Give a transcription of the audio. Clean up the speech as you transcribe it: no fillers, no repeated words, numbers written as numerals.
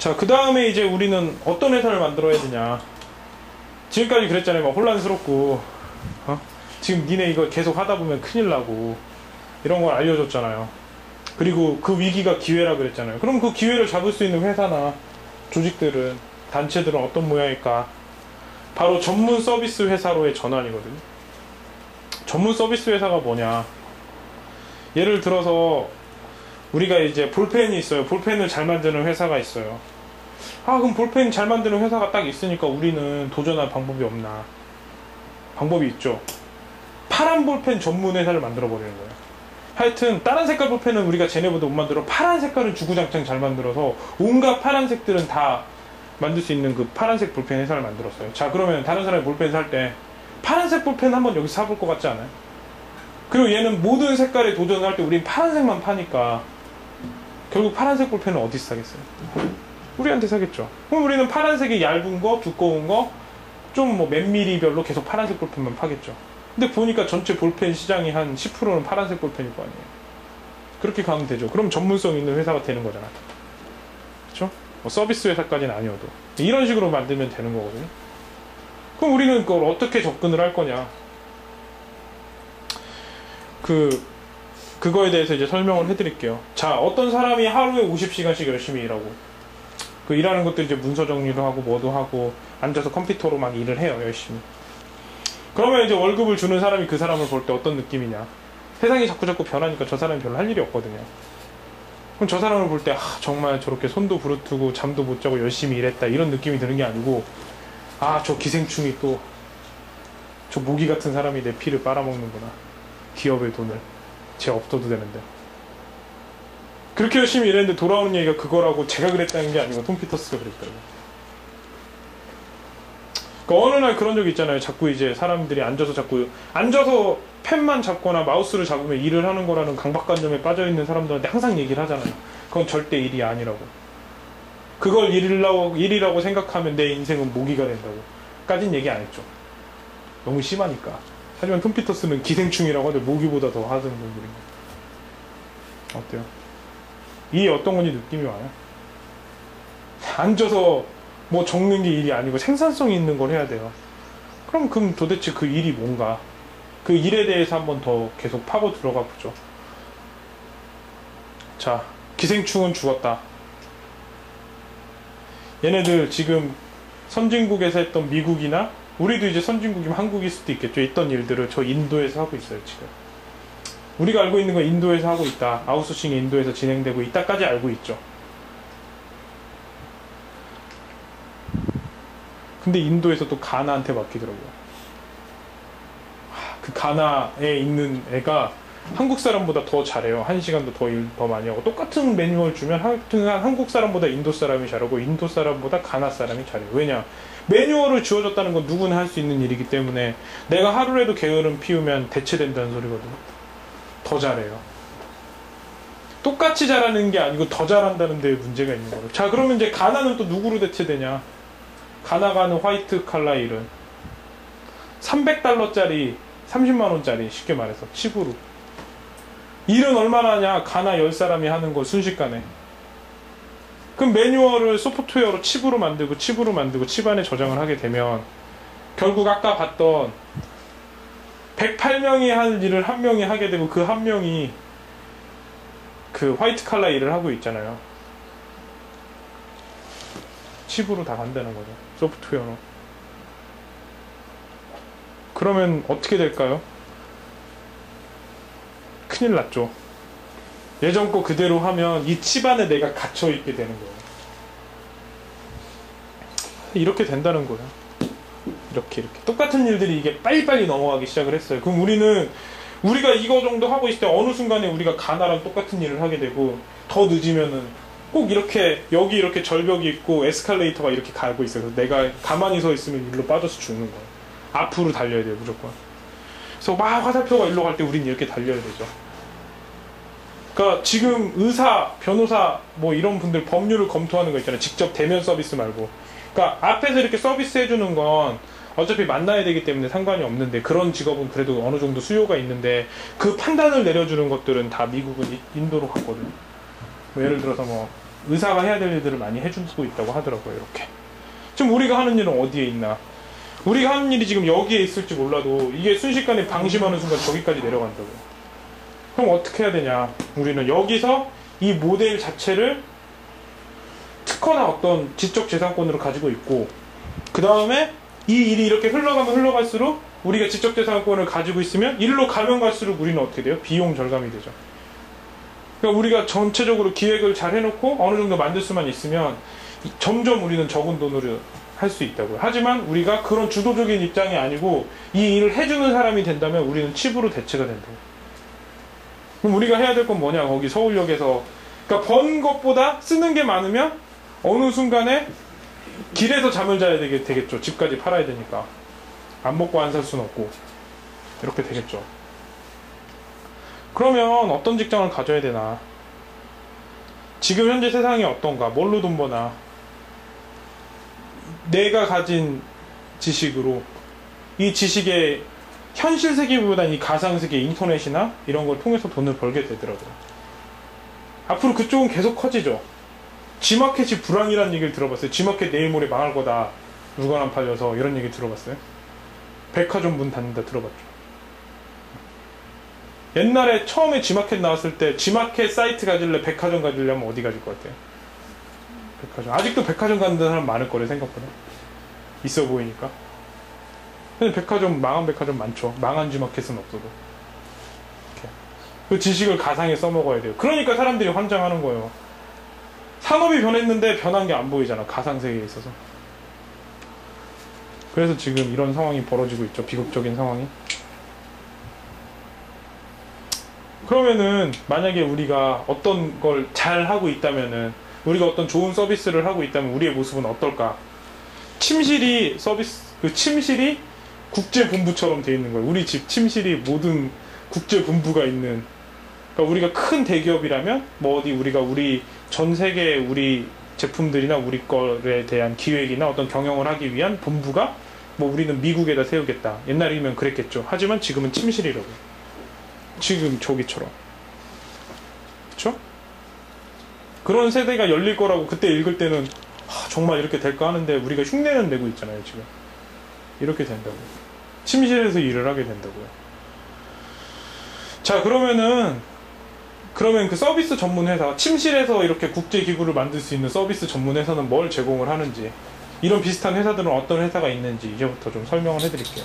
자, 그 다음에 이제 우리는 어떤 회사를 만들어야 되냐. 지금까지 그랬잖아요. 막 혼란스럽고, 지금 니네 이거 계속 하다 보면 큰일 나고, 이런 걸 알려줬잖아요. 그리고 그 위기가 기회라 그랬잖아요. 그럼 그 기회를 잡을 수 있는 회사나 조직들은, 단체들은 어떤 모양일까? 바로 전문 서비스 회사로의 전환이거든요. 전문 서비스 회사가 뭐냐. 예를 들어서 우리가 이제 볼펜이 있어요. 볼펜을 잘 만드는 회사가 있어요. 그럼 볼펜 잘 만드는 회사가 딱 있으니까 우리는 도전할 방법이 없나? 방법이 있죠. 파란 볼펜 전문 회사를 만들어 버리는 거예요. 하여튼 다른 색깔 볼펜은 우리가 쟤네보다 못 만들어. 파란 색깔은 주구장창 잘 만들어서 온갖 파란색들은 다 만들 수 있는 그 파란색 볼펜 회사를 만들었어요. 자, 그러면 다른 사람이 볼펜 살 때 파란색 볼펜 한번 여기 사볼 것 같지 않아요? 그리고 얘는 모든 색깔에 도전할 때 우린 파란색만 파니까 결국 파란색 볼펜은 어디서 사겠어요? 우리한테 사겠죠. 그럼 우리는 파란색이 얇은 거, 두꺼운 거, 좀 뭐 몇 미리별로 계속 파란색 볼펜만 파겠죠. 근데 보니까 전체 볼펜 시장이 한 10%는 파란색 볼펜일 거 아니에요. 그렇게 가면 되죠. 그럼 전문성 있는 회사가 되는 거잖아. 그렇죠? 뭐 서비스 회사까지는 아니어도 이런 식으로 만들면 되는 거거든요. 그럼 우리는 그걸 어떻게 접근을 할 거냐. 그거에 대해서 이제 설명을 해드릴게요. 자, 어떤 사람이 하루에 50시간씩 열심히 일하고, 그 일하는 것도 이제 문서 정리를 하고 뭐도 하고 앉아서 컴퓨터로 막 일을 해요, 열심히. 그러면 이제 월급을 주는 사람이 그 사람을 볼 때 어떤 느낌이냐. 세상이 자꾸 변하니까 저 사람이 별로 할 일이 없거든요. 그럼 저 사람을 볼 때 정말 저렇게 손도 부르트고 잠도 못 자고 열심히 일했다 이런 느낌이 드는 게 아니고, 저 기생충이 또 저 모기 같은 사람이 내 피를 빨아먹는구나. 기업의 돈을 쟤 없어도 되는데. 그렇게 열심히 일했는데 돌아오는 얘기가 그거라고 제가 그랬다는 게 아니고 톰 피터스가 그랬더라고요. 그러니까 어느 날 그런 적이 있잖아요. 자꾸 이제 사람들이 앉아서 펜만 잡거나 마우스를 잡으면 일을 하는 거라는 강박관념에 빠져있는 사람들한테 항상 얘기를 하잖아요. 그건 절대 일이 아니라고. 그걸 일이라고 생각하면 내 인생은 모기가 된다고 까진 얘기 안 했죠. 너무 심하니까. 하지만 톰 피터스는 기생충이라고 하는데 모기보다 더 하던 분들인 거예요. 어때요? 이 어떤 건지 느낌이 와요? 앉아서 뭐 적는 게 일이 아니고 생산성이 있는 걸 해야 돼요. 그럼 도대체 그 일이 뭔가? 그 일에 대해서 한번 더 계속 파고 들어가 보죠. 자, 기생충은 죽었다. 얘네들 지금 선진국에서 했던 미국이나 우리도 이제 선진국이면 한국일 수도 있겠죠. 있던 일들을 저 인도에서 하고 있어요, 지금. 우리가 알고 있는 건 인도에서 하고 있다. 아웃소싱이 인도에서 진행되고 있다까지 알고 있죠. 근데 인도에서 또 가나한테 맡기더라고요. 그 가나에 있는 애가 한국 사람보다 더 잘해요. 1시간도 더 많이 하고. 똑같은 매뉴얼 주면 하여튼 한국 사람보다 인도 사람이 잘하고 인도 사람보다 가나 사람이 잘해요. 왜냐? 매뉴얼을 주어졌다는 건 누구나 할 수 있는 일이기 때문에 내가 하루라도 게으름 피우면 대체된다는 소리거든요. 더 잘해요. 똑같이 잘하는 게 아니고 더 잘한다는 데에 문제가 있는 거예요. 자, 그러면 이제 가나는 또 누구로 대체되냐? 가나가 하는 화이트 칼라 일은 300달러짜리 30만원짜리 쉽게 말해서 칩으로 일은 얼마나 하냐? 가나 10사람이 하는 거 순식간에. 그럼 매뉴얼을 소프트웨어로 칩으로 만들고 칩 안에 저장을 하게 되면 결국 아까 봤던 108명이 할 일을 한 명이 하게 되고 그 한 명이 그 화이트 칼라 일을 하고 있잖아요. 칩으로 다 간다는 거죠. 소프트웨어로. 그러면 어떻게 될까요? 큰일 났죠. 예전 거 그대로 하면 이 칩 안에 내가 갇혀있게 되는 거예요. 이렇게 된다는 거예요. 이렇게 똑같은 일들이 이게 빨리빨리 넘어가기 시작을 했어요. 그럼 우리가 이거 정도 하고 있을 때 어느 순간에 우리가 가나랑 똑같은 일을 하게 되고 더 늦으면은 꼭 이렇게 여기 이렇게 절벽이 있고 에스컬레이터가 이렇게 가고 있어요. 그래서 내가 가만히 서 있으면 일로 빠져서 죽는 거예요. 앞으로 달려야 돼요, 무조건. 그래서 막 화살표가 일로 갈 때 우린 이렇게 달려야 되죠. 그러니까 지금 의사, 변호사 뭐 이런 분들 법률을 검토하는 거 있잖아요. 직접 대면 서비스 말고. 그러니까 앞에서 이렇게 서비스 해주는 건 어차피 만나야 되기 때문에 상관이 없는데 그런 직업은 그래도 어느 정도 수요가 있는데 그 판단을 내려주는 것들은 다 미국은 인도로 갔거든요. 뭐 예를 들어서 뭐 의사가 해야 될 일들을 많이 해주고 있다고 하더라고요. 이렇게. 지금 우리가 하는 일은 어디에 있나? 우리가 하는 일이 지금 여기에 있을지 몰라도 이게 순식간에 방심하는 순간 저기까지 내려간다고요. 그럼 어떻게 해야 되냐? 우리는 여기서 이 모델 자체를 특허나 어떤 지적재산권으로 가지고 있고, 그 다음에 이 일이 이렇게 흘러가면 흘러갈수록 우리가 지적재산권을 가지고 있으면 일로 가면 갈수록 우리는 어떻게 돼요? 비용 절감이 되죠. 그러니까 우리가 전체적으로 기획을 잘 해놓고 어느 정도 만들 수만 있으면 점점 우리는 적은 돈으로 할 수 있다고요. 하지만 우리가 그런 주도적인 입장이 아니고 이 일을 해주는 사람이 된다면 우리는 칩으로 대체가 된다고. 그럼 우리가 해야 될 건 뭐냐? 거기 서울역에서 그러니까 번 것보다 쓰는 게 많으면 어느 순간에 길에서 잠을 자야 되겠죠. 집까지 팔아야 되니까. 안 먹고 안 살 수는 없고. 이렇게 되겠죠. 그러면 어떤 직장을 가져야 되나? 지금 현재 세상이 어떤가? 뭘로 돈 버나? 내가 가진 지식으로 이 지식의 현실 세계보다 이 가상 세계, 인터넷이나 이런 걸 통해서 돈을 벌게 되더라고요. 앞으로 그쪽은 계속 커지죠. G마켓이 불황이라는 얘기를 들어봤어요. G마켓 내일 모레 망할 거다. 물건 안 팔려서 이런 얘기 들어봤어요. 백화점 문 닫는다 들어봤죠. 옛날에 처음에 G마켓 나왔을 때 G마켓 사이트 가질래, 백화점 가질려면 어디 가질 것 같아요? 백화점. 아직도 백화점 가는 사람 많을 거래 생각보다. 있어 보이니까. 근데 백화점, 망한 백화점 많죠. 망한 G마켓은 없어도. 이렇게. 그 지식을 가상에 써먹어야 돼요. 그러니까 사람들이 환장하는 거예요. 산업이 변했는데 변한 게 안 보이잖아. 가상 세계에 있어서. 그래서 지금 이런 상황이 벌어지고 있죠. 비극적인 상황이. 그러면은 만약에 우리가 어떤 걸 잘 하고 있다면은, 우리가 어떤 좋은 서비스를 하고 있다면 우리의 모습은 어떨까? 침실이 침실이 국제본부처럼 돼 있는 거예요. 우리 집 침실이 모든 국제본부가 있는. 그러니까 우리가 큰 대기업이라면 뭐 어디 우리가 우리 전 세계 우리 제품들이나 우리 거에 대한 기획이나 어떤 경영을 하기 위한 본부가 뭐 우리는 미국에다 세우겠다. 옛날이면 그랬겠죠. 하지만 지금은 침실이라고. 지금 저기처럼. 그쵸? 그런 세대가 열릴 거라고 그때 읽을 때는 정말 이렇게 될까 하는데 우리가 흉내는 내고 있잖아요. 지금 이렇게 된다고. 침실에서 일을 하게 된다고요. 자, 그러면 그 서비스 전문 회사, 침실에서 이렇게 국제기구를 만들 수 있는 서비스 전문 회사는 뭘 제공을 하는지, 이런 비슷한 회사들은 어떤 회사가 있는지 이제부터 좀 설명을 해드릴게요.